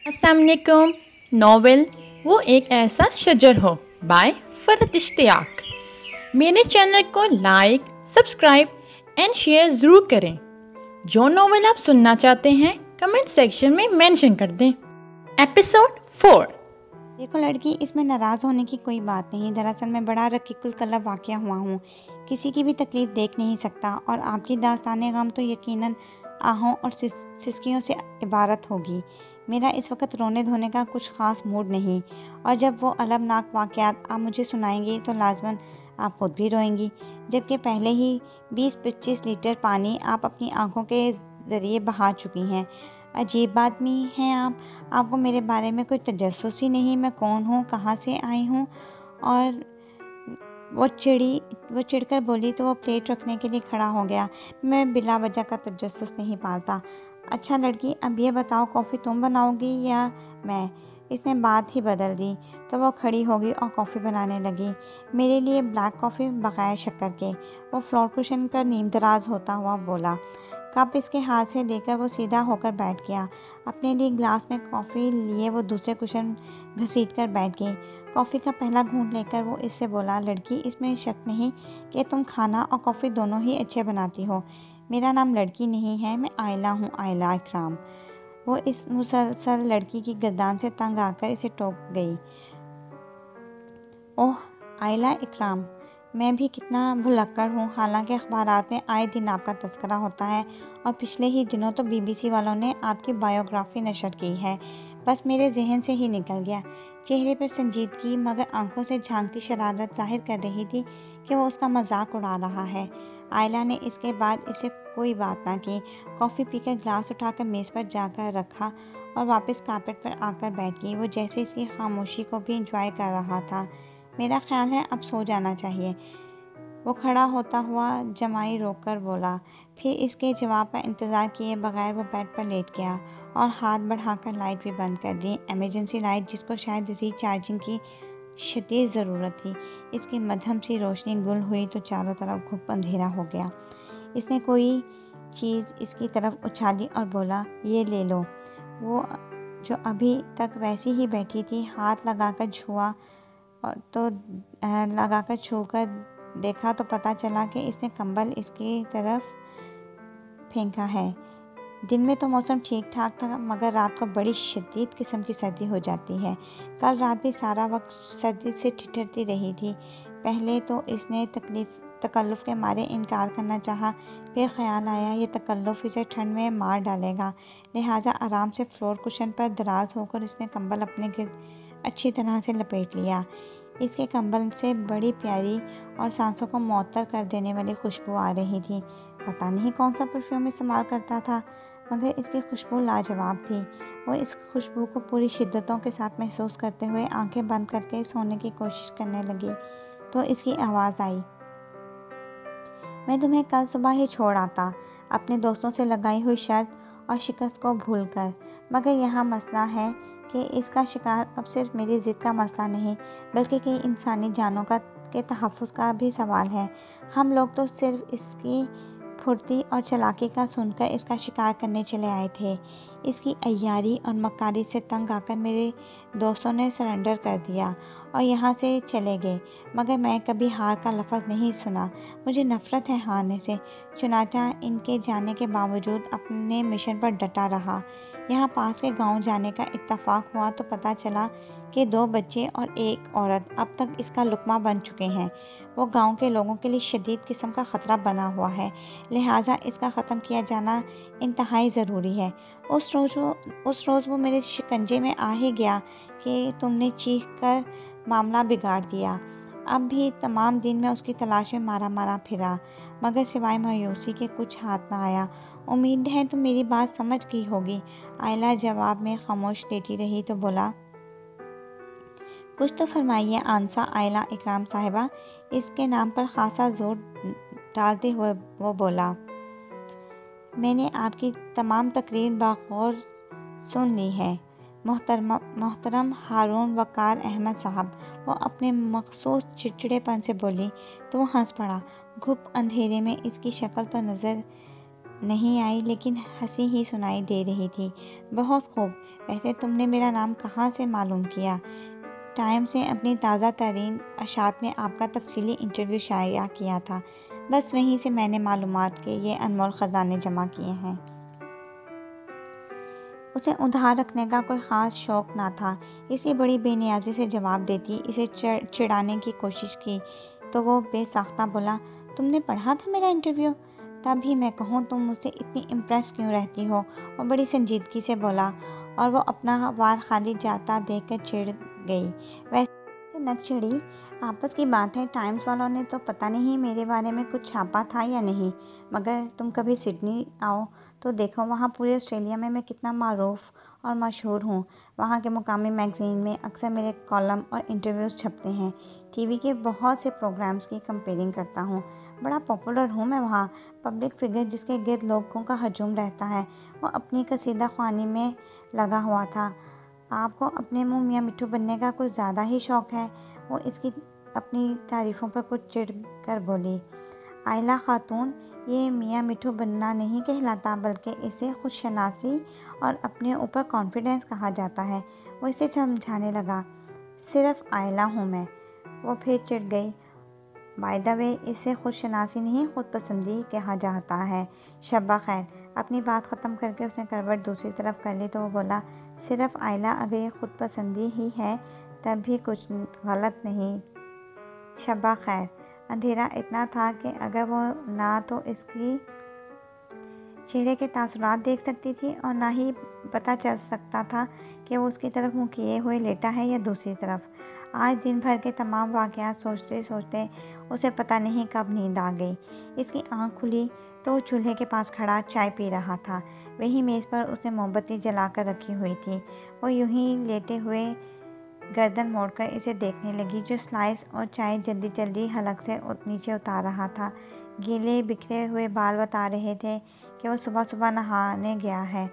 अस्सलाम वालेकुम। नॉवेल वो एक ऐसा शजर हो बाय फरहत इश्तियाक। मेरे चैनल को लाइक, सब्सक्राइब एंड शेयर ज़रूर करें। जो नॉवेल आप सुनना चाहते हैं कमेंट सेक्शन में मेंशन कर दें। एपिसोड 4। देखो लड़की, इसमें नाराज़ होने की कोई बात नहीं। दरअसल मैं बड़ा रकीकुल कलब वाक़या हुआ हूँ। किसी की भी तकलीफ़ देख नहीं सकता और आपकी दास्तान गम तो यकीनन आहों और सिसकियों से इबारत होगी। मेरा इस वक्त रोने धोने का कुछ ख़ास मूड नहीं, और जब वो अलमनाक वाक़यात आप मुझे सुनाएंगी तो लाजमन आप खुद भी रोएंगी, जबकि पहले ही 20-25 लीटर पानी आप अपनी आंखों के ज़रिए बहा चुकी हैं। अजीब आदमी हैं आप। आपको मेरे बारे में कोई तजस्सुस ही नहीं, मैं कौन हूँ, कहाँ से आई हूँ। और वो चिढ़कर बोली तो वो प्लेट रखने के लिए खड़ा हो गया। मैं बिला वजह का तजस्सुस नहीं पालता। अच्छा लड़की, अब ये बताओ, कॉफ़ी तुम बनाओगी या मैं? इसने बात ही बदल दी तो वो खड़ी हो गई और कॉफ़ी बनाने लगी। मेरे लिए ब्लैक कॉफ़ी बग़ैर शक्कर के। वो फ्लोर कुशन पर नीम दराज होता हुआ बोला। कप इसके हाथ से लेकर वो सीधा होकर बैठ गया। अपने लिए ग्लास में कॉफ़ी लिए वो दूसरे कुशन घसीट कर बैठ गई। कॉफ़ी का पहला घूंट लेकर वो इससे बोला, लड़की, इसमें शक नहीं कि तुम खाना और कॉफ़ी दोनों ही अच्छे बनाती हो। मेरा नाम लड़की नहीं है, मैं आयला हूँ, आयला इकराम। वो इस मुसलसल लड़की की गर्दान से तंग आकर इसे टोक गई। ओह आयला इकराम, मैं भी कितना भुलक्कड़ हूँ। हालांकि अखबारात में आए दिन आपका तस्करा होता है, और पिछले ही दिनों तो बीबीसी वालों ने आपकी बायोग्राफी नशर की है। बस मेरे जहन से ही निकल गया। चेहरे पर संजीदगी मगर आंखों से झांकती शरारत जाहिर कर रही थी कि वो उसका मजाक उड़ा रहा है। आयला ने इसके बाद इसे कोई बात ना की। कॉफ़ी पीकर ग्लास उठाकर मेज़ पर जाकर रखा और वापस कारपेट पर आकर बैठ गई। वो जैसे इसकी खामोशी को भी इंजॉय कर रहा था। मेरा ख्याल है अब सो जाना चाहिए, वो खड़ा होता हुआ जमाई रोककर बोला। फिर इसके जवाब का इंतज़ार किए बगैर वो बेड पर लेट गया और हाथ बढ़ाकर लाइट भी बंद कर दी। एमरजेंसी लाइट, जिसको शायद रिचार्जिंग की शदीद ज़रूरत थी। इसकी मध्यम सी रोशनी गुल हुई तो चारों तरफ घुप अंधेरा हो गया। इसने कोई चीज़ इसकी तरफ उछाली और बोला, ये ले लो। वो जो अभी तक वैसी ही बैठी थी, हाथ लगाकर छूकर देखा तो पता चला कि इसने कंबल इसकी तरफ फेंका है। दिन में तो मौसम ठीक ठाक था, मगर रात को बड़ी शदीद किस्म की सर्दी हो जाती है। कल रात भी सारा वक्त सर्दी से ठिठुरती रही थी। पहले तो इसने तकल्लुफ़ के मारे इनकार करना चाहा, फिर ख्याल आया ये तकल्लुफ़ इसे ठंड में मार डालेगा। लिहाजा आराम से फ्लोर कुशन पर दराज होकर इसने कंबल अपने गिर्द अच्छी तरह से लपेट लिया। इसके कंबल से बड़ी प्यारी और सांसों को मुअत्तर कर देने वाली खुशबू आ रही थी। पता नहीं कौन सा परफ्यूम इस्तेमाल करता था, मगर इसकी खुशबू लाजवाब थी। वो इस खुशबू को पूरी शिद्दतों के साथ महसूस करते हुए आंखें बंद करके सोने की कोशिश करने लगी तो इसकी आवाज़ आई, मैं तुम्हें कल सुबह ही छोड़ आता, अपने दोस्तों से लगाई हुई शर्त और शिकस्त को भूलकर। मगर यहाँ मसला है कि इसका शिकार अब सिर्फ मेरी ज़िद का मसला नहीं, बल्कि कई इंसानी जानों के तहफ़्फ़ुज़ का भी सवाल है। हम लोग तो सिर्फ इसकी फुर्ती और चालाकी का सुनकर इसका शिकार करने चले आए थे। इसकी अय्यारी और मक्कारी से तंग आकर मेरे दोस्तों ने सरेंडर कर दिया और यहाँ से चले गए, मगर मैं कभी हार का लफ्ज़ नहीं सुना। मुझे नफ़रत है हारने से। चुनाचा इनके जाने के बावजूद अपने मिशन पर डटा रहा। यहाँ पास के गांव जाने का इत्तफ़ाक हुआ तो पता चला कि 2 बच्चे और एक औरत अब तक इसका लुक़मा बन चुके हैं। वो गांव के लोगों के लिए शदीद किस्म का ख़तरा बना हुआ है, लिहाजा इसका ख़त्म किया जाना इंतहाई ज़रूरी है। उस रोज़ वो मेरे शिकंजे में आ ही गया कि तुमने चीख कर मामला बिगाड़ दिया। अब भी तमाम दिन मैं उसकी तलाश में मारा फिरा, मगर सिवाय मायूसी के कुछ हाथ ना आया। उम्मीद है तुम मेरी बात समझ गई होगी। आयला जवाब में खामोश लेटी रही तो बोला, कुछ तो फरमाइए आंसा आयला इकराम साहिबा। इसके नाम पर खासा जोर डालते हुए वो बोला, मैंने आपकी तमाम तकरीर बगौर सुन ली है मोहतरम हारून वकार अहमद साहब। वो अपने मखसूस चिड़चिड़ेपन से बोली तो वो हंस पड़ा। घुप अंधेरे में इसकी शक्ल तो नज़र नहीं आई, लेकिन हंसी ही सुनाई दे रही थी। बहुत खूब। वैसे तुमने मेरा नाम कहाँ से मालूम किया? टाइम से अपनी ताज़ा तरीन अशात में आपका तफसीली इंटरव्यू शाया किया था। बस वहीं से मैंने मालूमात के ये अनमोल ख़जाने जमा किए हैं। उसे उधार रखने का कोई ख़ास शौक़ ना था, इसलिए बड़ी बेनियाजी से जवाब देती इसे चिढ़ाने की कोशिश की तो वो बेसाख्ता बोला, तुमने पढ़ा था मेरा इंटरव्यू? तब भी मैं कहूँ तुम मुझसे इतनी इम्प्रेस क्यों रहती हो? वो बड़ी संजीदगी से बोला और वो अपना वार खाली जाता देखकर चिढ़ गई। वैसे न चिढ़ी, आपस की बात है। टाइम्स वालों ने तो पता नहीं मेरे बारे में कुछ छापा था या नहीं, मगर तुम कभी सिडनी आओ तो देखो, वहाँ पूरे ऑस्ट्रेलिया में मैं कितना मारूफ और मशहूर हूँ। वहाँ के मुकामी मैगज़ीन में अक्सर मेरे कॉलम और इंटरव्यूज़ छपते हैं। टीवी के बहुत से प्रोग्राम्स की कंपेयरिंग करता हूँ। बड़ा पॉपुलर हूँ मैं वहाँ। पब्लिक फिगर जिसके गिर्द लोगों का हजूम रहता है, वो अपनी कसीदा ख्वानी में लगा हुआ था। आपको अपने मुँह मियाँ मिट्ठू बनने का कुछ ज़्यादा ही शौक़ है। वो इसकी अपनी तारीफ़ों पर कुछ चिढ़ कर बोली। आयला खातून, ये मियाँ मिट्ठू बनना नहीं कहलाता, बल्कि इसे खुदशनासी और अपने ऊपर कॉन्फिडेंस कहा जाता है। वो इसे समझाने लगा। सिर्फ आयला हूँ मैं। वो फिर चिढ़ गई। बाय द वे, इसे खुदशनासी नहीं खुद पसंदी कहा जाता है। शब्बा खैर। अपनी बात ख़त्म करके उसने करवट दूसरी तरफ कर ली तो वो बोला, सिर्फ आयला अगर ये खुद पसंदी ही है तब भी कुछ गलत नहीं। शब्बा खैर। अंधेरा इतना था कि अगर वो ना तो इसकी चेहरे के तासुरात देख सकती थी और ना ही पता चल सकता था कि वो उसकी तरफ मुँह किए हुए लेटा है या दूसरी तरफ। आज दिन भर के तमाम वाक़यात सोचते सोचते उसे पता नहीं कब नींद आ गई। इसकी आँख खुली तो वो चूल्हे के पास खड़ा चाय पी रहा था। वही मेज़ पर उसने मोमबत्ती जलाकर रखी हुई थी। वो यूं ही लेटे हुए गर्दन मोड़कर इसे देखने लगी, जो स्लाइस और चाय जल्दी जल्दी हलक से नीचे उतार रहा था। गीले बिखरे हुए बाल बता रहे थे कि वो सुबह सुबह नहाने गया है।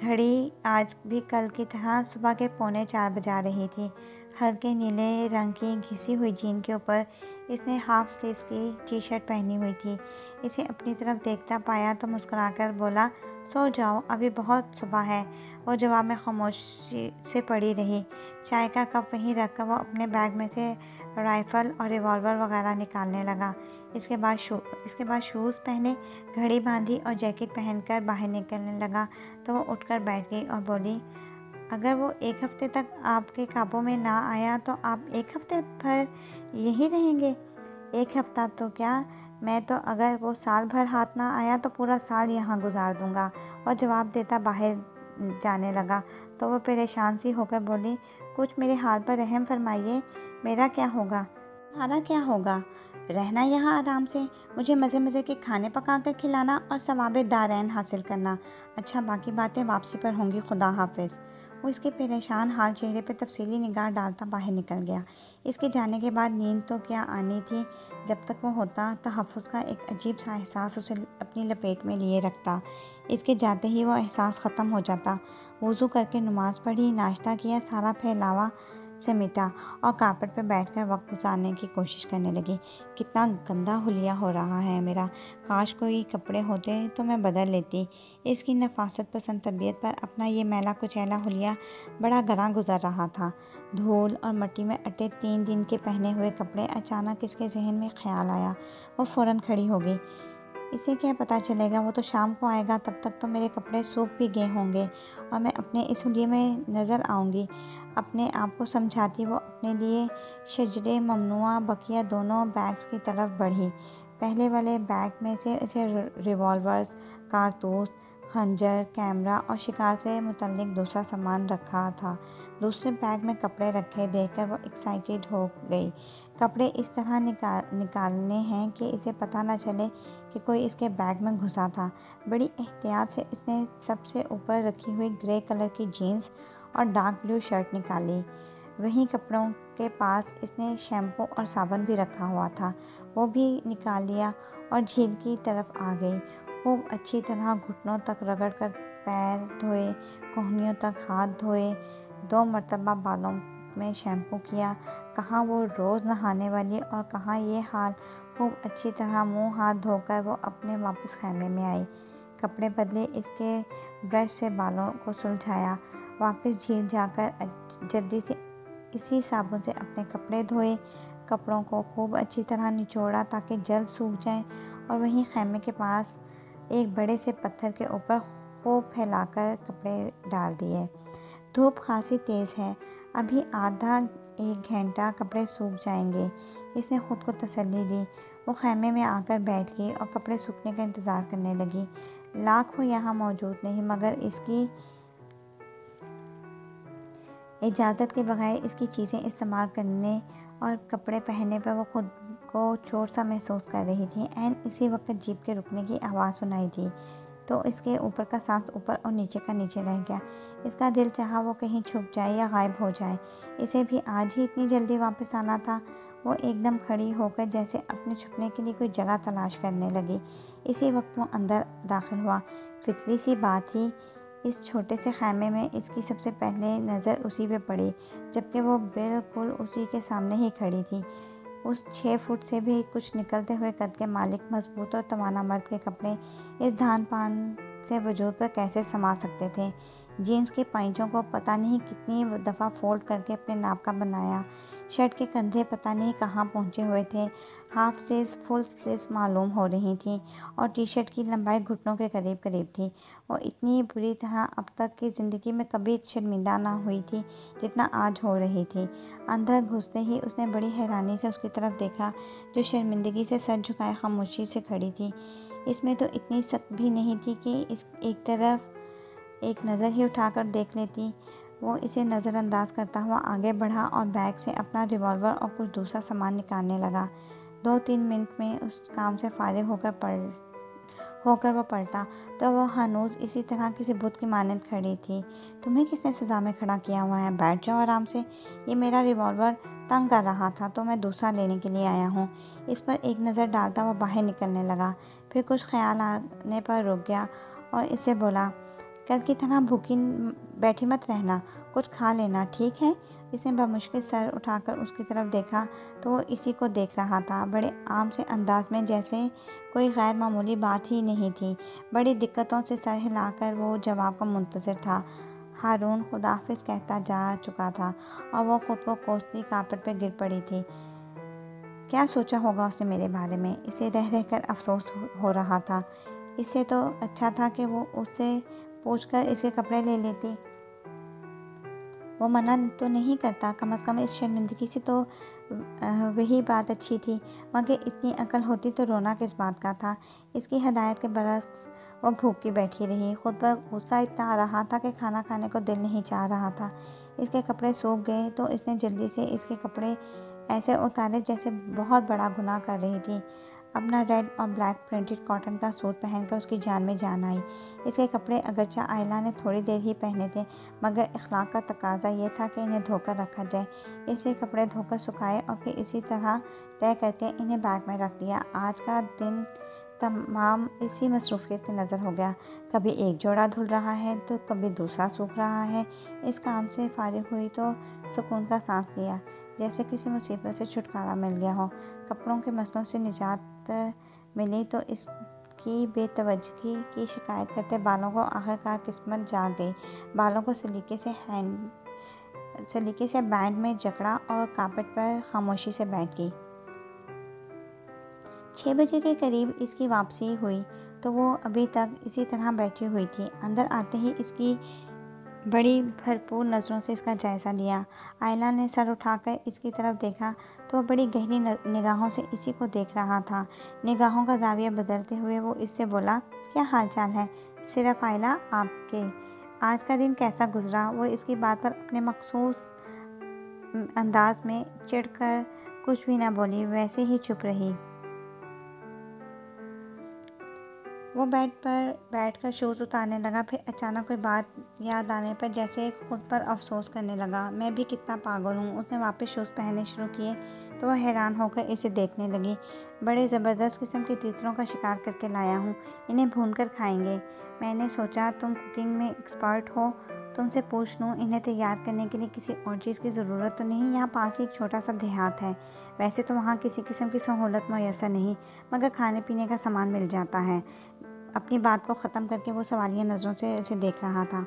घड़ी आज भी कल की तरह सुबह के 3:45 बजा रही थी। हल्के नीले रंग की घिसी हुई जीन के ऊपर इसने हाफ स्लीव्स की टी शर्ट पहनी हुई थी। इसे अपनी तरफ देखता पाया तो मुस्कुराकर बोला, सो जाओ, अभी बहुत सुबह है। वो जवाब में खामोशी से पड़ी रही। चाय का कप वहीं रखकर वो अपने बैग में से राइफ़ल और रिवॉल्वर वगैरह निकालने लगा। इसके बाद शूज़ पहने, घड़ी बांधी और जैकेट पहनकर बाहर निकलने लगा तो वो उठकर बैठ गई और बोली, अगर वो एक हफ्ते तक आपके काबू में ना आया तो आप एक हफ्ते भर यहीं रहेंगे? एक हफ्ता तो क्या, मैं तो अगर वो साल भर हाथ ना आया तो पूरा साल यहाँ गुजार दूँगा। और जवाब देता बाहर जाने लगा तो वो परेशान सी होकर बोली, कुछ मेरे हाल पर रहम फरमाइए। मेरा क्या होगा? तुम्हारा क्या होगा? रहना यहाँ आराम से, मुझे मज़े मज़े के खाने पका कर खिलाना और सवाबे दारैन हासिल करना। अच्छा, बाकी बातें वापसी पर होंगी। खुदा हाफिज़। वो इसके परेशान हाल चेहरे पर तफसीली निगाह डालता बाहर निकल गया। इसके जाने के बाद नींद तो क्या आनी थी, जब तक वो होता तहफ़्फ़ुज़ का एक अजीब सा एहसास उसे अपनी लपेट में लिए रखता। इसके जाते ही वो एहसास ख़त्म हो जाता। वज़ू करके नमाज़ पढ़ी, नाश्ता किया, सारा फैलावा समेटा और कारपेट पर बैठकर वक्त गुजारने की कोशिश करने लगी। कितना गंदा हुलिया हो रहा है मेरा। काश कोई कपड़े होते तो मैं बदल लेती। इसकी नफासत पसंद तबीयत पर अपना ये मैला कुचैला हुलिया बड़ा गरा गुजर रहा था। धूल और मिट्टी में अटे 3 दिन के पहने हुए कपड़े। अचानक इसके जहन में ख्याल आया। वो फ़ौरन खड़ी हो गई। इसे क्या पता चलेगा, वो तो शाम को आएगा, तब तक तो मेरे कपड़े सूख भी गए होंगे और मैं अपने इस हुलिये में नज़र आऊँगी। अपने आप को समझाती वो अपने लिए शजरे ममनुआ बकिया दोनों बैग्स की तरफ बढ़ी। पहले वाले बैग में से इसे रिवॉल्वर्स, कारतूस, खंजर, कैमरा और शिकार से मुतल्लिक दूसरा सामान रखा था। दूसरे बैग में कपड़े रखे देखकर वो एक्साइटेड हो गई। कपड़े इस तरह निकालने हैं कि इसे पता न चले कि कोई इसके बैग में घुसा था। बड़ी एहतियात से इसने सबसे ऊपर रखी हुई ग्रे कलर की जीन्स और डार्क ब्लू शर्ट निकाली। वहीं कपड़ों के पास इसने शैम्पू और साबुन भी रखा हुआ था, वो भी निकाल लिया और झील की तरफ आ गई। खूब अच्छी तरह घुटनों तक रगड़ कर पैर धोए, कोहनियों तक हाथ धोए, 2 मरतबा बालों में शैम्पू किया। कहाँ वो रोज़ नहाने वाली और कहाँ ये हाल खूब अच्छी तरह मुंह हाथ धोकर वो अपने वापस खैमे में आई। कपड़े बदले, इसके ब्रश से बालों को सुलझाया, वापस झील जाकर जल्दी से इसी साबुन से अपने कपड़े धोए, कपड़ों को खूब अच्छी तरह निचोड़ा ताकि जल्द सूख जाएं, और वहीं खैमे के पास एक बड़े से पत्थर के ऊपर खूब फैलाकर कपड़े डाल दिए। धूप खासी तेज़ है, अभी आधा एक घंटा कपड़े सूख जाएंगे, इसने खुद को तसल्ली दी। वो खैमे में आकर बैठ गई और कपड़े सूखने का इंतज़ार करने लगी। लाख वो यहाँ मौजूद नहीं, मगर इसकी इजाज़त के बगैर इसकी चीज़ें इस्तेमाल करने और कपड़े पहनने पर वो खुद को चोर सा महसूस कर रही थी। ऐन इसी वक्त जीप के रुकने की आवाज़ सुनाई दी तो इसके ऊपर का सांस ऊपर और नीचे का नीचे रह गया। इसका दिल चाहा वो कहीं छुप जाए या गायब हो जाए। इसे भी आज ही इतनी जल्दी वापस आना था। वो एकदम खड़ी होकर जैसे अपने छुपने के लिए कोई जगह तलाश करने लगी। इसी वक्त वो अंदर दाखिल हुआ। फितरी सी बात थी, इस छोटे से खैमे में इसकी सबसे पहले नज़र उसी पे पड़ी, जबकि वो बिल्कुल उसी के सामने ही खड़ी थी। उस 6 फुट से भी कुछ निकलते हुए कद के मालिक मजबूत और तवाना मर्द के कपड़े इस धान पान से वजूद पर कैसे समा सकते थे। जीन्स के पैंचों को पता नहीं कितनी दफ़ा फोल्ड करके अपने नाप का बनाया। शर्ट के कंधे पता नहीं कहाँ पहुँचे हुए थे। हाफ स्लीव्स फुल स्लीव्स मालूम हो रही थी और टी शर्ट की लंबाई घुटनों के करीब करीब थी। वो इतनी बुरी तरह अब तक की ज़िंदगी में कभी शर्मिंदा ना हुई थी जितना आज हो रही थी। अंदर घुसते ही उसने बड़ी हैरानी से उसकी तरफ देखा, जो शर्मिंदगी से सर झुकाए खामोशी से खड़ी थी। इसमें तो इतनी सख्त भी नहीं थी कि इस एक तरफ एक नज़र ही उठाकर देख लेती। वो इसे नज़रअंदाज करता हुआ आगे बढ़ा और बैग से अपना रिवॉल्वर और कुछ दूसरा सामान निकालने लगा। 2-3 मिनट में उस काम से फारिग होकर वो पलटा तो वो हनूज इसी तरह किसी बुत की मानंद खड़ी थी। तुम्हें किसने सजा में खड़ा किया हुआ है? बैठ जाओ आराम से। ये मेरा रिवॉल्वर तंग कर रहा था तो मैं दूसरा लेने के लिए आया हूँ। इस पर एक नज़र डालता वो बाहर निकलने लगा। फिर कुछ ख्याल आने पर रुक गया और इससे बोला, कल की तरह भूखी बैठी मत रहना, कुछ खा लेना, ठीक है? इसने बमुश्किल सर उठाकर उसकी तरफ देखा तो वो इसी को देख रहा था, बड़े आम से अंदाज में, जैसे कोई गैर मामूली बात ही नहीं थी। बड़ी दिक्कतों से सर हिलाकर वो जवाब का मुंतज़िर था। हारून खुदाफिज कहता जा चुका था और वो खुद को कोसती कारपेट पर गिर पड़ी थी। क्या सोचा होगा उसने मेरे बारे में? इसे रह रहकर अफसोस हो रहा था। इससे तो अच्छा था कि वो उससे पूछकर इसके कपड़े ले लेती। वो मना तो नहीं करता, कम से कम इस शर्मिंदगी से तो वही बात अच्छी थी, मगर इतनी अकल होती तो रोना किस बात का था। इसकी हदायत के बरक्स वो भूखी बैठी रही। खुद पर गुस्सा इतना आ रहा था कि खाना खाने को दिल नहीं चाह रहा था। इसके कपड़े सूख गए तो इसने जल्दी से इसके कपड़े ऐसे उतारे जैसे बहुत बड़ा गुनाह कर रही थी। अपना रेड और ब्लैक प्रिंटेड कॉटन का सूट पहनकर उसकी जान में जान आई। इसके कपड़े अगरचा आयला ने थोड़ी देर ही पहने थे, मगर इखलाक का तकाजा ये था कि इन्हें धोकर रखा जाए। इसके कपड़े धोकर सुखाए और फिर इसी तरह तय करके इन्हें बैग में रख दिया। आज का दिन तमाम इसी मसरूफियत की नज़र हो गया। कभी एक जोड़ा धुल रहा है तो कभी दूसरा सूख रहा है। इस काम से फारिग हुई तो सुकून का सांस लिया, जैसे किसी मुसीबत से छुटकारा मिल गया हो। कपड़ों के मसलों से निजात मिली तो इसकी बेतवज्जगी की शिकायत करते बालों को आखिरकार किस्मत जाग गई। बालों को सलीके से बैंड में जकड़ा और कारपेट पर खामोशी से बैठ गई। 6 बजे के करीब इसकी वापसी हुई तो वो अभी तक इसी तरह बैठी हुई थी। अंदर आते ही इसकी बड़ी भरपूर नज़रों से इसका जायज़ा लिया। आयला ने सर उठाकर इसकी तरफ देखा तो वह बड़ी गहरी निगाहों से इसी को देख रहा था। निगाहों का जाविया बदलते हुए वो इससे बोला, क्या हाल चाल है? सिर्फ आयला, आपके आज का दिन कैसा गुजरा? वो इसकी बात पर अपने मखसूस अंदाज में चिढ़कर कुछ भी ना बोली, वैसे ही चुप रही। वो बेड पर बैठकर शूज़ उतारने लगा। फिर अचानक कोई बात याद आने पर जैसे खुद पर अफसोस करने लगा। मैं भी कितना पागल हूँ। उसने वापस शूज़ पहनने शुरू किए तो वह हैरान होकर इसे देखने लगी। बड़े ज़बरदस्त किस्म के तीतरों का शिकार करके लाया हूँ, इन्हें भूनकर खाएंगे। मैंने सोचा तुम कुकिंग में एक्सपर्ट हो तुमसे पूछ लूँ, इन्हें तैयार करने के लिए किसी और चीज़ की ज़रूरत तो नहीं? यहाँ पास ही एक छोटा सा देहात है। वैसे तो वहाँ किसी किस्म की सहूलत मुयसर नहीं, मगर खाने पीने का सामान मिल जाता है। अपनी बात को ख़त्म करके वो सवालिया नज़रों से उसे देख रहा था।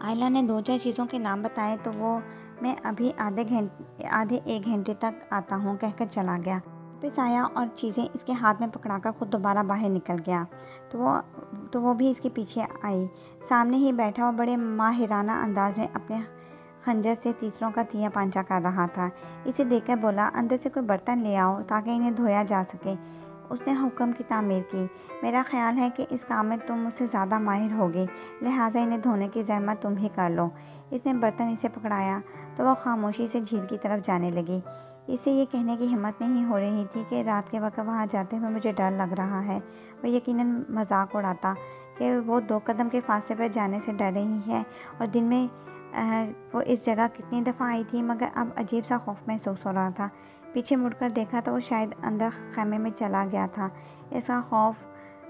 आयला ने 2-4 चीज़ों के नाम बताए तो वो मैं अभी आधे 1 घंटे तक आता हूँ कहकर चला गया। वापस आया और चीज़ें इसके हाथ में पकड़ाकर खुद दोबारा बाहर निकल गया। तो वो भी इसके पीछे आई। सामने ही बैठा वो बड़े माहिराना अंदाज में अपने खंजर से तीतरों का तिया पांचा कर रहा था। इसे देखकर बोला, अंदर से कोई बर्तन ले आओ ताकि इन्हें धोया जा सके। उसने हुक्म की तामीर की। मेरा ख्याल है कि इस काम में तुम मुझसे ज़्यादा माहिर होगी, लिहाजा इन्हें धोने की ज़हमत तुम ही कर लो। इसने बर्तन इसे पकड़ाया तो वह खामोशी से झील की तरफ जाने लगी। इसे ये कहने की हिम्मत नहीं हो रही थी कि रात के वक्त वहाँ जाते हुए मुझे डर लग रहा है। वह यकीनन मजाक उड़ाता कि वो 2 कदम के फासले पर जाने से डर रही है और दिन में वो इस जगह कितनी दफ़ा आई थी, मगर अब अजीब सा खौफ महसूस हो रहा था। पीछे मुड़कर देखा तो वो शायद अंदर खैमे में चला गया था। इसका खौफ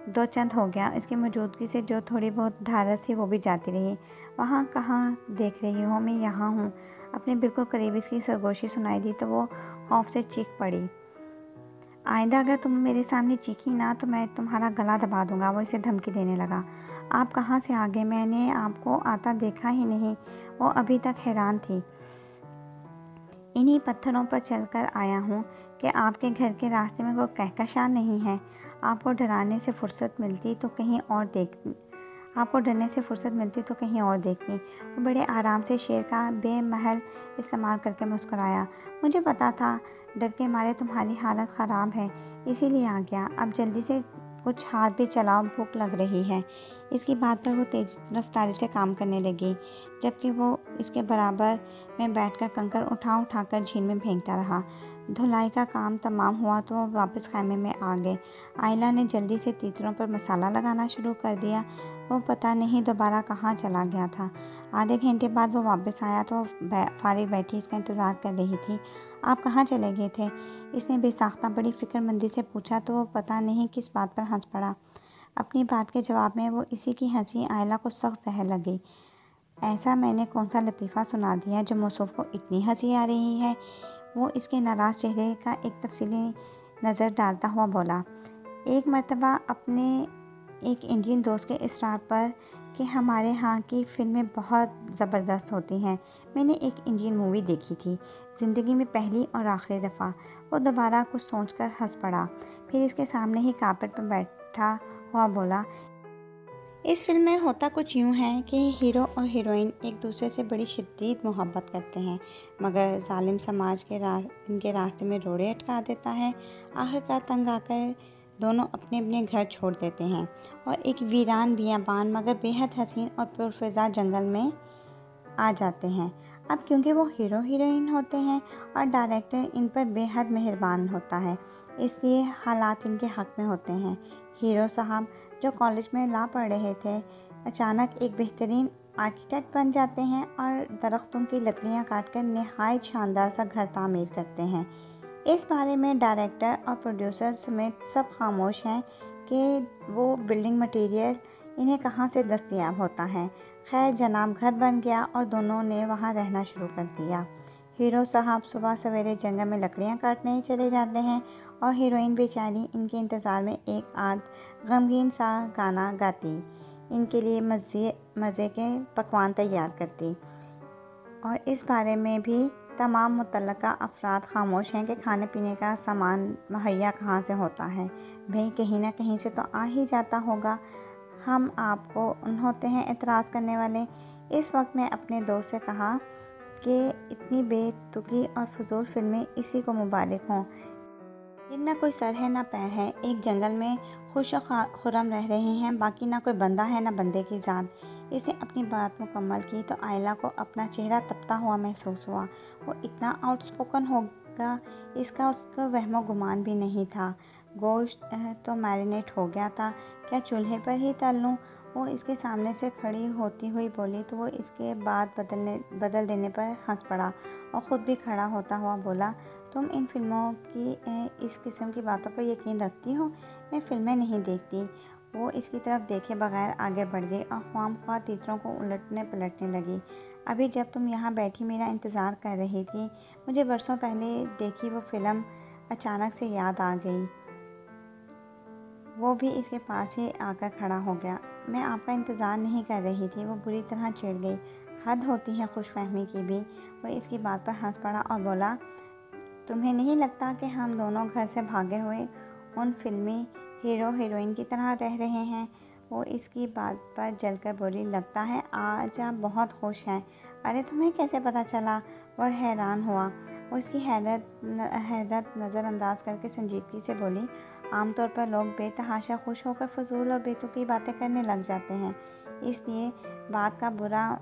दो चंद हो गया। इसकी मौजूदगी से जो थोड़ी बहुत ढारस थी वो भी जाती रही। वहाँ कहाँ देख रही हो, मैं यहाँ हूँ। अपने बिल्कुल करीब इसकी सरगोशी सुनाई दी तो वो खौफ से चीख पड़ी। आइंदा अगर तुम मेरे सामने चीखी ना तो मैं तुम्हारा गला दबा दूंगा। वो इसे धमकी देने लगा। आप कहाँ से आ गए? मैंने आपको आता देखा ही नहीं। वो अभी तक हैरान थी। इन्हीं पत्थरों पर चलकर आया हूँ कि आपके घर के रास्ते में कोई कहकशां नहीं है। आपको डरने से फुर्सत मिलती तो कहीं और देखती। वो बड़े आराम से शेर का बेमहल इस्तेमाल करके मुस्कुराया। मुझे पता था डर के मारे तुम्हारी हालत ख़राब है, इसीलिए आ गया। अब जल्दी से कुछ हाथ भी चलाओ, भूख लग रही है। इसकी बात पर वो तेज़ रफ्तारी से काम करने लगी, जबकि वो इसके बराबर में बैठकर कंकड़ उठाकर झील में फेंकता रहा। धुलाई का काम तमाम हुआ तो वो वापस खैमे में आ गए। आयला ने जल्दी से तीतरों पर मसाला लगाना शुरू कर दिया। वो पता नहीं दोबारा कहाँ चला गया था। आधे घंटे बाद वो वापस आया तो फारिग बैठी इसका इंतज़ार कर रही थी। आप कहाँ चले गए थे? इसने बेसाख्ता बड़ी फिक्रमंदी से पूछा तो वो पता नहीं किस बात पर हंस पड़ा। अपनी बात के जवाब में वो इसी की हंसी आयला को सख्त जहर लगी। ऐसा मैंने कौन सा लतीफ़ा सुना दिया जो मौसूफ को इतनी हंसी आ रही है? वो इसके नाराज़ चेहरे का एक तफसीली नज़र डालता हुआ बोला। एक मर्तबा अपने एक इंडियन दोस्त के इसरार पर कि हमारे यहाँ की फ़िल्में बहुत ज़बरदस्त होती हैं, मैंने एक इंडियन मूवी देखी थी, ज़िंदगी में पहली और आखिरी दफ़ा। वो दोबारा कुछ सोचकर हंस पड़ा, फिर इसके सामने ही कारपेट पर बैठा हुआ बोला, इस फिल्म में होता कुछ यूँ है कि हीरो और हीरोइन एक दूसरे से बड़ी शदीद मोहब्बत करते हैं, मगर जालिम समाज के इनके रास्ते में रोड़े अटका देता है। आखिरकार तंग आकर दोनों अपने अपने घर छोड़ देते हैं और एक वीरान बियाबान मगर बेहद हसीन और पुरफ़िज़ा जंगल में आ जाते हैं। अब क्योंकि वो हीरो हीरोइन होते हैं और डायरेक्टर इन पर बेहद मेहरबान होता है, इसलिए हालात इनके हक़ में होते हैं। हीरो साहब जो कॉलेज में ला पढ़ रहे थे, अचानक एक बेहतरीन आर्किटेक्ट बन जाते हैं और दरख्तों की लकड़ियाँ काटकर नहायत शानदार सा घर तामीर करते हैं। इस बारे में डायरेक्टर और प्रोड्यूसर समेत सब खामोश हैं कि वो बिल्डिंग मटेरियल इन्हें कहाँ से दस्तयाब होता है। खैर जनाब घर बन गया और दोनों ने वहाँ रहना शुरू कर दिया। हीरो साहब सुबह सवेरे जंगल में लकड़ियाँ काटने चले जाते हैं और हीरोइन बेचारी इनके इंतज़ार में एक आध गमगीन सा गाना गाती, इनके लिए मज़े के पकवान तैयार करती। और इस बारे में भी तमाम मुतल्लका अफराद खामोश हैं कि खाने पीने का सामान मुहैया कहाँ से होता है। भाई कहीं ना कहीं से तो आ ही जाता होगा। हम आपको उन होते हैं एतराज़ करने वाले। इस वक्त मैं अपने दोस्त से कहा कि इतनी बेतुकी और फजूल फिल्में इसी को मुबारक हों, जिनमें कोई सर है ना पैर है, एक जंगल में खुश खुरम रह रहे हैं, बाकी ना कोई बंदा है ना बंदे की ज़ात। इसने अपनी बात मुकम्मल की तो आयला को अपना चेहरा तपता हुआ महसूस हुआ। वो इतना आउटस्पोकन होगा इसका उसको वहमो गुमान भी नहीं था। गोश्त तो मैरिनेट हो गया था, क्या चूल्हे पर ही तल लूँ? वो इसके सामने से खड़ी होती हुई बोली तो वो इसके बाद बदल देने पर हंस पड़ा और ख़ुद भी खड़ा होता हुआ बोला, तुम इन फिल्मों की इस किस्म की बातों पर यकीन रखती हो? मैं फ़िल्में नहीं देखती वो इसकी तरफ देखे बगैर आगे बढ़ गई और ख्वामख्वाह तीतरों को उलटने पलटने लगी। अभी जब तुम यहाँ बैठी मेरा इंतज़ार कर रही थी, मुझे बरसों पहले देखी वो फ़िल्म अचानक से याद आ गई। वो भी इसके पास ही आकर खड़ा हो गया। मैं आपका इंतज़ार नहीं कर रही थी। वो बुरी तरह चिढ़ गई। हद होती है खुशफहमी की भी। वो इसकी बात पर हंस पड़ा और बोला, तुम्हें नहीं लगता कि हम दोनों घर से भागे हुए उन फिल्मी हीरो हीरोइन की तरह रह रहे हैं? वो इसकी बात पर जलकर बोली, लगता है आज आप बहुत खुश हैं। अरे तुम्हें कैसे पता चला? वह हैरान हुआ। वो इसकी हैरत नज़रअंदाज करके संजीदगी से बोली, आमतौर पर लोग बेतहाशा खुश होकर फजूल और बेतुकी बातें करने लग जाते हैं, इसलिए बात का बुरा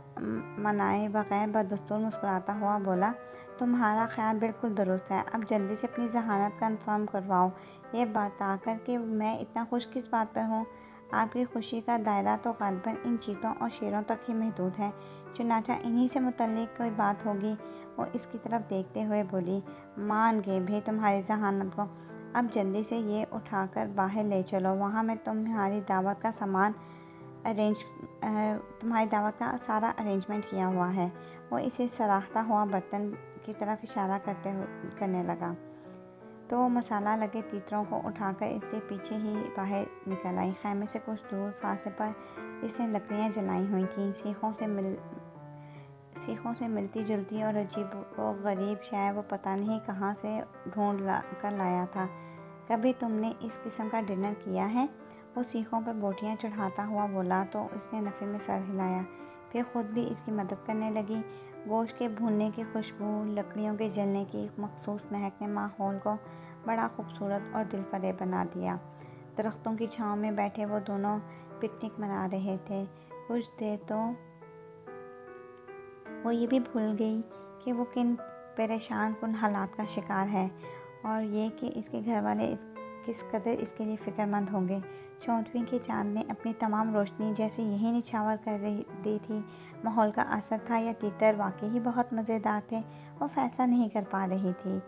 मनाए बगैर बदस्तूर मुस्कुराता हुआ बोला, तुम्हारा ख्याल बिल्कुल दुरुस्त है। अब जल्दी से अपनी जहानत कन्फर्म करवाओ। ये बताकर कि मैं इतना खुश किस बात पर हूँ। आपकी खुशी का दायरा तो ग़ालिबन इन चीतों और शेरों तक ही महदूद है। चुनाचा इन्हीं से मुतल्लिक कोई बात होगी। वो इसकी तरफ देखते हुए बोली, मान गए भी तुम्हारी जहानत को। अब जल्दी से ये उठाकर बाहर ले चलो। वहाँ मैं तुम्हारी दावत का सारा अरेंजमेंट किया हुआ है। वो इसे सराहता हुआ बर्तन की तरफ इशारा करने लगा तो मसाला लगे तीतरों को उठाकर इसके पीछे ही बाहर निकल आई। खैमे से कुछ दूर फासले पर इसने लकड़ियाँ जलाई हुई थीं। सीखों से मिलती जुलती और अजीब व गरीब शय वो पता नहीं कहाँ से ढूंढ कर लाया था। कभी तुमने इस किस्म का डिनर किया है? वो सीखों पर बोटियाँ चढ़ाता हुआ बोला तो उसने नफ़े में सर हिलाया। फिर खुद भी इसकी मदद करने लगी। गोश्त के भुनने की खुशबू, लकड़ियों के जलने की मखसूस महक ने माहौल को बड़ा खूबसूरत और दिलफरेब बना दिया। दरख्तों की छाँव में बैठे वो दोनों पिकनिक मना रहे थे। कुछ देर तो वो ये भी भूल गई कि वो किन परेशान कुन हालात का शिकार है और ये कि इसके घर वाले किस कदर इसके लिए फ़िक्रमंद होंगे। 14वीं के चाँद ने अपनी तमाम रोशनी जैसे यही निछावर कर दी थी। माहौल का असर था या तीतर वाकई ही बहुत मज़ेदार थे, वो फैसला नहीं कर पा रही थी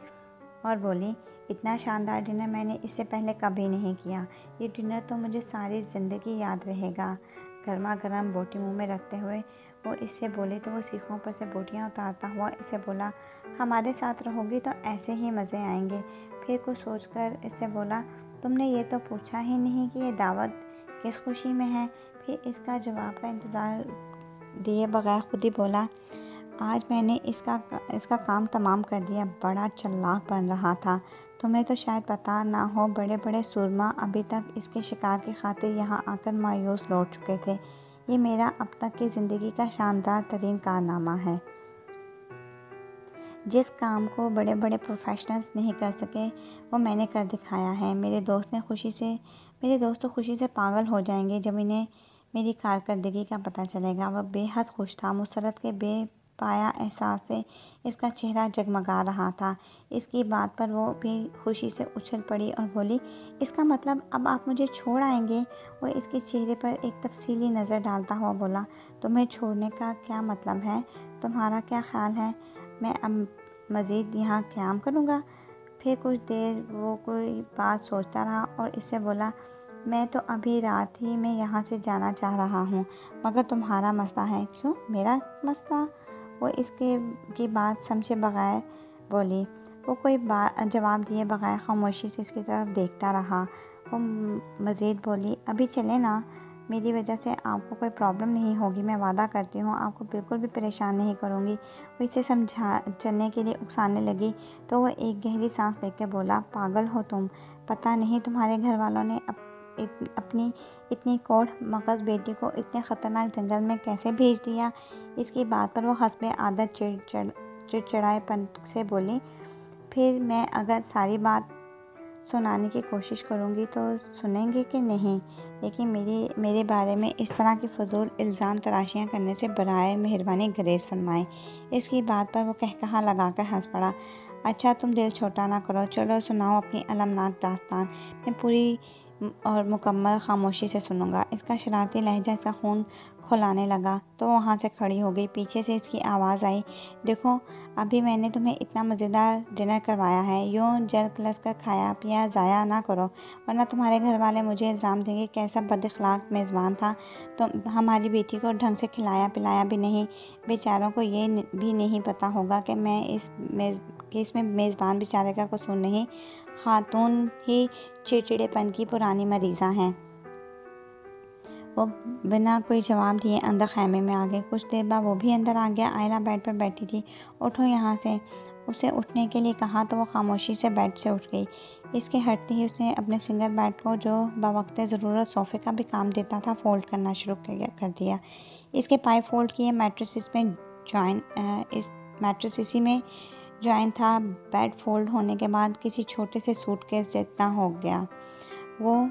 और बोली, इतना शानदार डिनर मैंने इससे पहले कभी नहीं किया। ये डिनर तो मुझे सारी ज़िंदगी याद रहेगा। गर्मा गर्म बोटी मुँह में रखते हुए वो इससे बोली तो वो सीखों पर से बोटियाँ उतारता हुआ इसे बोला, हमारे साथ रहोगी तो ऐसे ही मज़े आएंगे। फिर कुछ सोचकर इससे बोला, तुमने ये तो पूछा ही नहीं कि ये दावत किस खुशी में है। फिर इसका जवाब का इंतज़ार दिए बगैर खुद ही बोला, आज मैंने इसका काम तमाम कर दिया। बड़ा चालाक बन रहा था। तुम्हें तो शायद पता ना हो, बड़े बड़े सुरमा अभी तक इसके शिकार की खातिर यहाँ आकर मायूस लौट चुके थे। ये मेरा अब तक की ज़िंदगी का शानदार तरीन कारनामा है। जिस काम को बड़े बड़े प्रोफेशनल्स नहीं कर सके वो मैंने कर दिखाया है। मेरे दोस्त तो खुशी से पागल हो जाएंगे जब इन्हें मेरी कारकर्दगी का पता चलेगा। वह बेहद खुश था। मुसरत के बेपाया एहसास से इसका चेहरा जगमगा रहा था। इसकी बात पर वो भी खुशी से उछल पड़ी और बोली, इसका मतलब अब आप मुझे छोड़ आएंगे? वो इसके चेहरे पर एक तफसीली नज़र डालता हुआ बोला, तुम्हें छोड़ने का क्या मतलब है? तुम्हारा क्या ख्याल है मैं अब मज़ीद यहाँ क़याम करूँगा? फिर कुछ देर वो कोई बात सोचता रहा और इससे बोला, मैं तो अभी रात ही में यहाँ से जाना चाह रहा हूँ, मगर तुम्हारा मसला है। क्यों मेरा मसला? वो इसके की बात समझे बगैर बोली। वो कोई जवाब दिए बगैर खामोशी से इसकी तरफ देखता रहा। वो मज़ीद बोली, अभी चले ना, मेरी वजह से आपको कोई प्रॉब्लम नहीं होगी। मैं वादा करती हूँ आपको बिल्कुल भी परेशान नहीं करूँगी। वो इसे चलने के लिए उकसाने लगी तो वह एक गहरी सांस लेकर बोला, पागल हो तुम? पता नहीं तुम्हारे घर वालों ने अपनी इतनी कोढ़ मगज़ बेटी को इतने ख़तरनाक जंगल में कैसे भेज दिया? इसकी बात पर वो हस्बे आदत चिड़चिड़ाएपन से बोली, फिर मैं अगर सारी बात सुनाने की कोशिश करूँगी तो सुनेंगे कि नहीं? लेकिन मेरे बारे में इस तरह की फजूल इल्ज़ाम तराशियाँ करने से बराए मेहरबानी गुरेज़ फरमाएं। इसकी बात पर वो कहकहा लगाकर हंस पड़ा। अच्छा तुम दिल छोटा ना करो, चलो सुनाओ अपनी अलमनाक दास्तान। मैं पूरी और मुकम्मल खामोशी से सुनूंगा। इसका शरारती लहजा इसका खून खौलाने लगा तो वहाँ से खड़ी हो गई। पीछे से इसकी आवाज़ आई, देखो अभी मैंने तुम्हें इतना मज़ेदार डिनर करवाया है, यूँ जल कलस कर खाया पिया ज़ाया ना करो, वरना तुम्हारे घर वाले मुझे इल्ज़ाम देंगे कैसा बदअखलाक मेज़बान था। तो हमारी बेटी को ढंग से खिलाया पिलाया भी नहीं। बेचारों को ये भी नहीं पता होगा कि इसमें मेज़बान बेचारे का कसूर नहीं, खातून ही चिड़चिड़ेपन की पुरानी मरीज़ा हैं। वो बिना कोई जवाब दिए अंदर खैमे में आ गए। कुछ देर बाद वो भी अंदर आ गया। आयला बेड पर बैठी थी। उठो यहाँ से, उसे उठने के लिए कहा तो वो खामोशी से बेड से उठ गई। इसके हटते ही उसने अपने सिंगल बेड को, जो बवक्त ज़रूरत सोफ़े का भी काम देता था, फोल्ड करना शुरू कर दिया। इसके पाए फोल्ड किए, इस मैट्रेस इसी में जॉइन था। बेड फोल्ड होने के बाद किसी छोटे से सूटकेस जितना हो गया। वो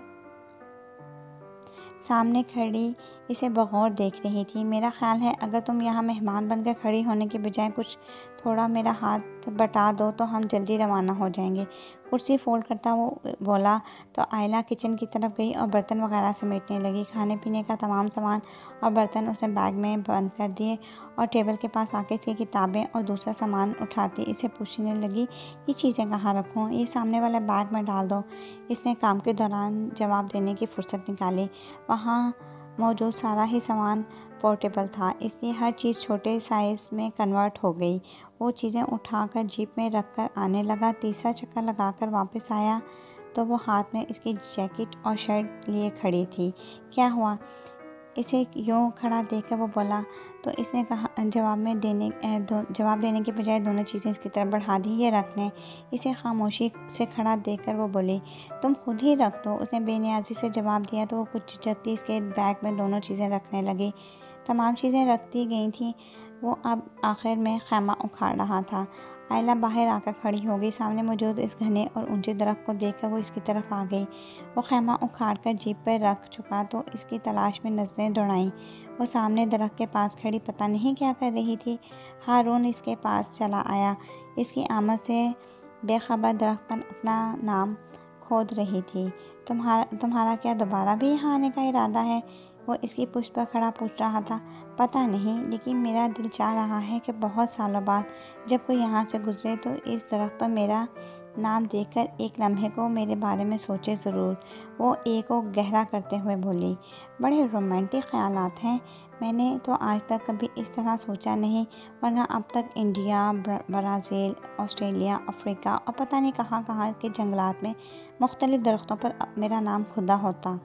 सामने खड़ी इसे बगौर देख रही थी। मेरा ख्याल है अगर तुम यहाँ मेहमान बनकर खड़ी होने के बजाय कुछ थोड़ा मेरा हाथ बटा दो तो हम जल्दी रवाना हो जाएंगे। कुर्सी फोल्ड करता वो बोला तो आयला किचन की तरफ गई और बर्तन वगैरह समेटने लगी। खाने पीने का तमाम सामान और बर्तन उसने बैग में बंद कर दिए और टेबल के पास आके इसकी किताबें और दूसरा सामान उठाती इसे पूछने लगी, ये चीज़ें कहाँ रखूँ? ये सामने वाले बैग में डाल दो। इसने काम के दौरान जवाब देने की फुर्सत निकाली। वहाँ मौजूद सारा ही सामान पोर्टेबल था, इसलिए हर चीज़ छोटे साइज़ में कन्वर्ट हो गई। वो चीज़ें उठाकर जीप में रखकर आने लगा। तीसरा चक्कर लगाकर वापस आया तो वो हाथ में इसकी जैकेट और शर्ट लिए खड़ी थी। क्या हुआ? इसे यूँ खड़ा देखकर वो बोला तो इसने कहा, जवाब देने के बजाय दोनों चीज़ें इसकी तरफ बढ़ा दी। ये रख लें। इसे खामोशी से खड़ा देखकर वो बोली, तुम खुद ही रख दो। उसने बेनियाजी से जवाब दिया तो वो कुछ झिझकती इसके बैग में दोनों चीज़ें रखने लगी। तमाम चीज़ें रखती गई थी। वो अब आखिर में खैमा उखाड़ रहा था। आयला बाहर आकर खड़ी हो गई। सामने मौजूद इस घने और ऊंचे दरख्त को देखकर वो इसकी तरफ आ गई। वो खैमा उखाड़कर जीप पर रख चुका तो इसकी तलाश में नज़रें दौड़ाईं। वो सामने दरख्त के पास खड़ी पता नहीं क्या कर रही थी। हारून इसके पास चला आया। इसकी आमद से बेखबर दरख्त पर अपना नाम खोद रही थी। तुम्हारा क्या दोबारा भी यहाँ आने का इरादा है? वो इसकी पुष्ट पर खड़ा पूछ रहा था। पता नहीं, लेकिन मेरा दिल चाह रहा है कि बहुत सालों बाद जब कोई यहाँ से गुजरे तो इस दरख्त पर मेरा नाम देखकर एक लम्हे को मेरे बारे में सोचे ज़रूर। वो एक को गहरा करते हुए बोली, बड़े रोमांटिक ख्यालात हैं। मैंने तो आज तक कभी इस तरह सोचा नहीं, वरना अब तक इंडिया, ब्राज़ील, ऑस्ट्रेलिया, अफ्रीका और पता नहीं कहाँ कहाँ के जंगलात में मुख्तलिफ दरख्तों पर मेरा नाम खुदा होता।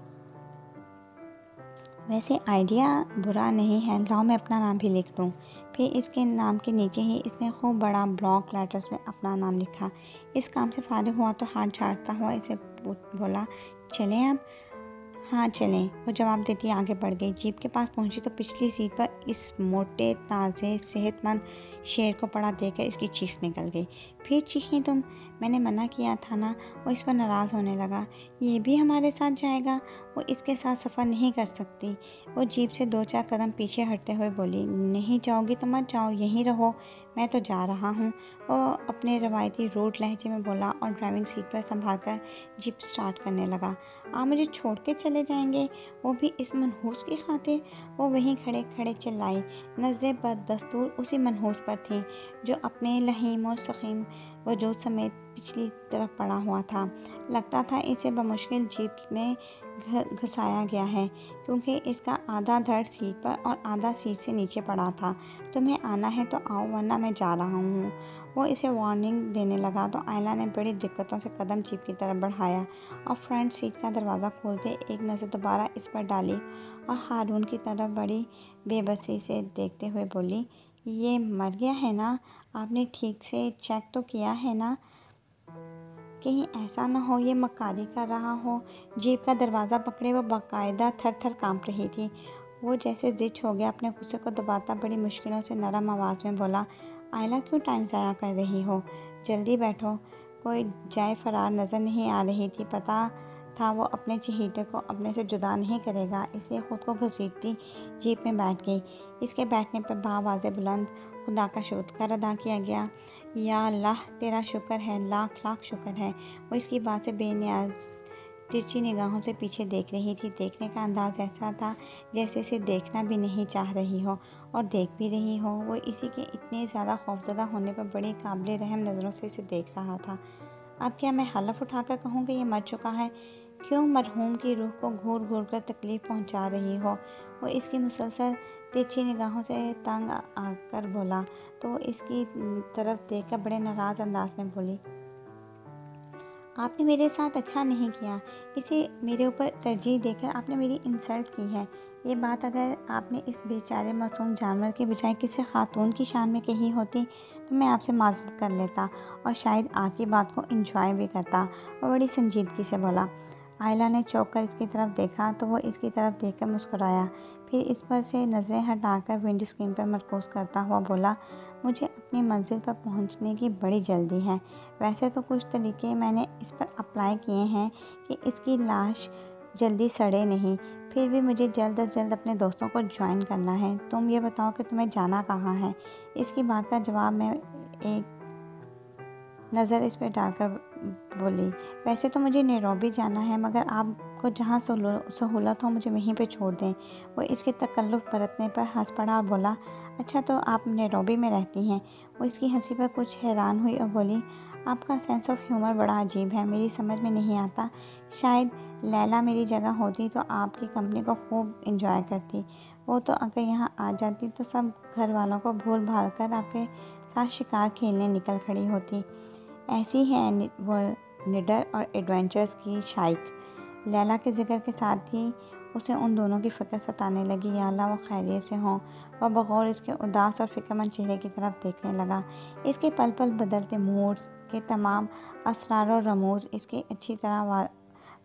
वैसे आइडिया बुरा नहीं है, लाओ मैं अपना नाम भी लिख दूँ। फिर इसके नाम के नीचे ही इसने खूब बड़ा ब्लॉक लेटर्स में अपना नाम लिखा। इस काम से फारिग हुआ तो हाथ झाड़ता हुआ इसे बोला, चलें अब? हाँ चलें, वो जवाब देती आगे बढ़ गई। जीप के पास पहुंची तो पिछली सीट पर इस मोटे ताज़े सेहतमंद शेर को पड़ा देखकर इसकी चीख निकल गई। फिर चीखें तुम? मैंने मना किया था ना। वो इस पर नाराज़ होने लगा। ये भी हमारे साथ जाएगा? वो इसके साथ सफ़र नहीं कर सकती। वो जीप से 2-4 कदम पीछे हटते हुए बोली, नहीं जाओगी तो मत जाओ, यहीं रहो, मैं तो जा रहा हूँ। वो अपने रवायती रूट लहजे में बोला और ड्राइविंग सीट पर संभाल कर जीप स्टार्ट करने लगा। आप मुझे छोड़ के चले जाएंगे, वो भी इस मनहूस की खातिर? वो वहीं खड़े खड़े चिल्लाई। नज़रें बदस्तूर उसी मनहूस पर थीं जो अपने लहीम और सकीम वजूद समेत पिछली तरफ पड़ा हुआ था। लगता था इसे बमुश्किल जीप में घुसाया गया है, क्योंकि इसका आधा धड़ सीट पर और आधा सीट से नीचे पड़ा था। तुम्हें आना है तो आओ, वरना मैं जा रहा हूँ। वो इसे वार्निंग देने लगा तो आयला ने बड़ी दिक्कतों से कदम जीप की तरफ बढ़ाया और फ्रंट सीट का दरवाज़ा खोलते एक नज़र दोबारा इस पर डाली और हारून की तरफ बड़ी बेबसी से देखते हुए बोली, ये मर गया है ना? आपने ठीक से चेक तो किया है ना? कहीं ऐसा ना हो ये मक्कारी कर रहा हो। जीप का दरवाज़ा पकड़े वो बाकायदा थर थर काँप रही थी। वो जैसे जिच हो गया। अपने गुस्से को दबाता बड़ी मुश्किलों से नरम आवाज़ में बोला, आयला क्यों टाइम ज़ाया कर रही हो? जल्दी बैठो। कोई जाए फरार नज़र नहीं आ रही थी। पता था वो अपने चहेते को अपने से जुदा नहीं करेगा, इसलिए ख़ुद को घसीटती जीप में बैठ गई। इसके बैठने पर बावाज़े बुलंद खुदा का शुक्र अदा किया गया। या अल्लाह, तेरा शुक्र है, लाख लाख शुक्र है। वो इसकी बात से बेनियाज तिरछी निगाहों से पीछे देख रही थी। देखने का अंदाज़ ऐसा था जैसे इसे देखना भी नहीं चाह रही हो और देख भी रही हो। वो इसी के इतने ज़्यादा खौफज़दा होने पर बड़ी काबिल रहम नज़रों से इसे देख रहा था। अब क्या मैं हलफ उठाकर कहूँ कि ये मर चुका है? क्यों मरहूम की रूह को घूर घूर कर तकलीफ़ पहुँचा रही हो? वो इसकी मुसलसल तिरछी निगाहों से तंग आकर बोला तो इसकी तरफ देखकर बड़े नाराज़ अंदाज में बोली, आपने मेरे साथ अच्छा नहीं किया। इसे मेरे ऊपर तरजीह देकर आपने मेरी इंसल्ट की है। ये बात अगर आपने इस बेचारे मासूम जानवर के बजाय किसी खातून की शान में कही होती तो मैं आपसे माज़रत कर लेता और शायद आपकी बात को इंजॉय भी करता। वो बड़ी संजीदगी से बोला। आयला ने चौंक कर इसकी तरफ देखा तो वो इसकी तरफ देखकर मुस्कुराया। फिर इस पर से नज़रें हटाकर विंड स्क्रीन पर मरकूज़ करता हुआ बोला, मुझे अपनी मंजिल पर पहुंचने की बड़ी जल्दी है। वैसे तो कुछ तरीके मैंने इस पर अप्लाई किए हैं कि इसकी लाश जल्दी सड़े नहीं, फिर भी मुझे जल्द अज जल्द अपने दोस्तों को ज्वाइन करना है। तुम ये बताओ कि तुम्हें जाना कहाँ है? इसकी बात का जवाब मैं एक नज़र इस पर डालकर बोली, वैसे तो मुझे नैरोबी जाना है, मगर आपको जहाँ सहूलत हो मुझे वहीं पे छोड़ दें। वो इसके तकल्लुफ़ बरतने पर हंस पड़ा और बोला, अच्छा तो आप नैरोबी में रहती हैं? वो इसकी हंसी पर कुछ हैरान हुई और बोली, आपका सेंस ऑफ ह्यूमर बड़ा अजीब है, मेरी समझ में नहीं आता। शायद लैला मेरी जगह होती तो आपकी कंपनी को खूब इंजॉय करती। वो तो अगर यहाँ आ जाती तो सब घर वालों को भूल भाल कर आपके साथ शिकार खेलने निकल खड़ी होती। ऐसी है वो निडर और एडवेंचर्स की शाइक। लैला के जिक्र के साथ ही उसे उन दोनों की फ़िक्र सताने लगी। या अल्लाह वो खैरियत से हों। वह बग़ौर इसके उदास और फ़िक्रमंद चेहरे की तरफ देखने लगा। इसके पल पल बदलते मूड्स के तमाम असरार और रमूज़ इसके अच्छी तरह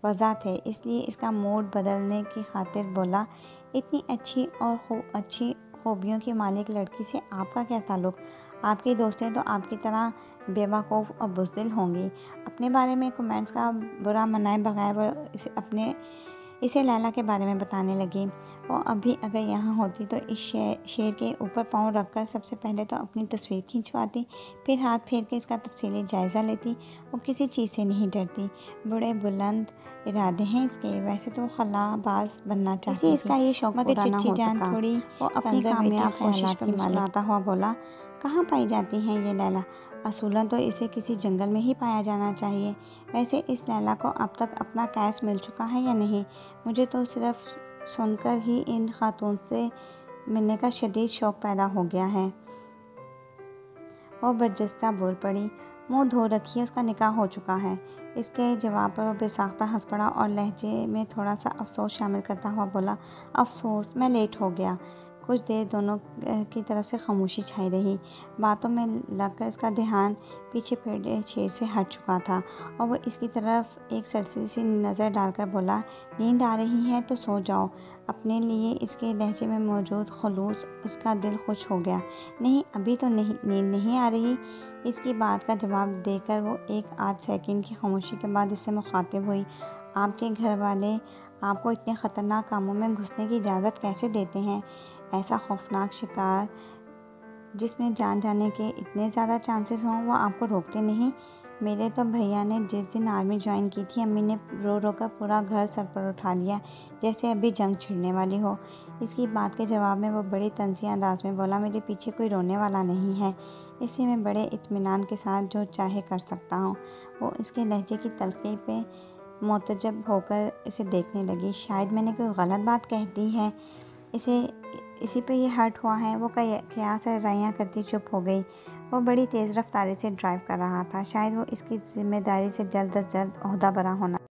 वज़ा थे, इसलिए इसका मूड बदलने की खातिर बोला, इतनी अच्छी और अच्छी खूबियों की मालिक लड़की से आपका क्या ताल्लुक़? आपकी दोस्तें तो आपकी तरह बेवकूफ़ और बुज़दिल होंगी। अपने बारे में कमेंट्स का बुरा मनाए बगैर वो इसे लैला के बारे में बताने लगी। वो अभी अगर यहाँ होती तो इस शेर के ऊपर पाँव रखकर सबसे पहले तो अपनी तस्वीर खिंचवाती, फिर हाथ फेर के इसका तफसीली जायज़ा लेती। वो किसी चीज़ से नहीं डरती। बड़े बुलंद इरादे हैं इसके। वैसे तो वो खलाबाज बनना चाहती थी, इसका ये शौक मगर चिच्ची जान थोड़ी वो अपनी कामयाब कोशिश पर मुस्कुराता हुआ बोला, कहाँ पाई जाती हैं ये लैला? असूलन तो इसे किसी जंगल में ही पाया जाना चाहिए। वैसे इस लैला को अब तक अपना कैस मिल चुका है या नहीं? मुझे तो सिर्फ सुनकर ही इन खातून से मिलने का शदीद शौक़ पैदा हो गया है। वो बर्जस्ता बोल पड़ी, मुँह धो रखिए, उसका निकाह हो चुका है। इसके जवाब पर वो बेसाख्ता हंस पड़ा और लहजे में थोड़ा सा अफसोस शामिल करता हुआ बोला, अफसोस, मैं लेट हो गया। कुछ देर दोनों की तरफ से खामोशी छाई रही। बातों में लगकर इसका ध्यान पीछे पड़े शेर से हट चुका था और वो इसकी तरफ एक सरसरी सी नज़र डालकर बोला, नींद आ रही है तो सो जाओ। अपने लिए इसके लहजे में मौजूद खलूस उसका दिल खुश हो गया। नहीं, अभी तो नींद नहीं आ रही। इसकी बात का जवाब देकर वो एक आध सेकंड की खामोशी के बाद इससे मुखातिब हुई, आपके घर वाले आपको इतने ख़तरनाक कामों में घुसने की इजाज़त कैसे देते हैं? ऐसा खौफनाक शिकार जिसमें जान जाने के इतने ज़्यादा चांसेस हों, वो आपको रोकते नहीं? मेरे तो भैया ने जिस दिन आर्मी ज्वाइन की थी, अम्मी ने रो रो कर पूरा घर सर पर उठा लिया जैसे अभी जंग छिड़ने वाली हो। इसकी बात के जवाब में वो बड़ी तंज़िया अंदाज में बोला, मेरे पीछे कोई रोने वाला नहीं है, इससे मैं बड़े इत्मीनान के साथ जो चाहे कर सकता हूँ। वो इसके लहजे की तलख़ी पे मुतजब होकर इसे देखने लगी। शायद मैंने कोई गलत बात कह दी है, इसी पे ये हर्ट हुआ है। वो कयास राइयाँ करती चुप हो गई। वो बड़ी तेज़ रफ्तारी से ड्राइव कर रहा था। शायद वो इसकी ज़िम्मेदारी से जल्द अज जल्द ओहदा बरा होना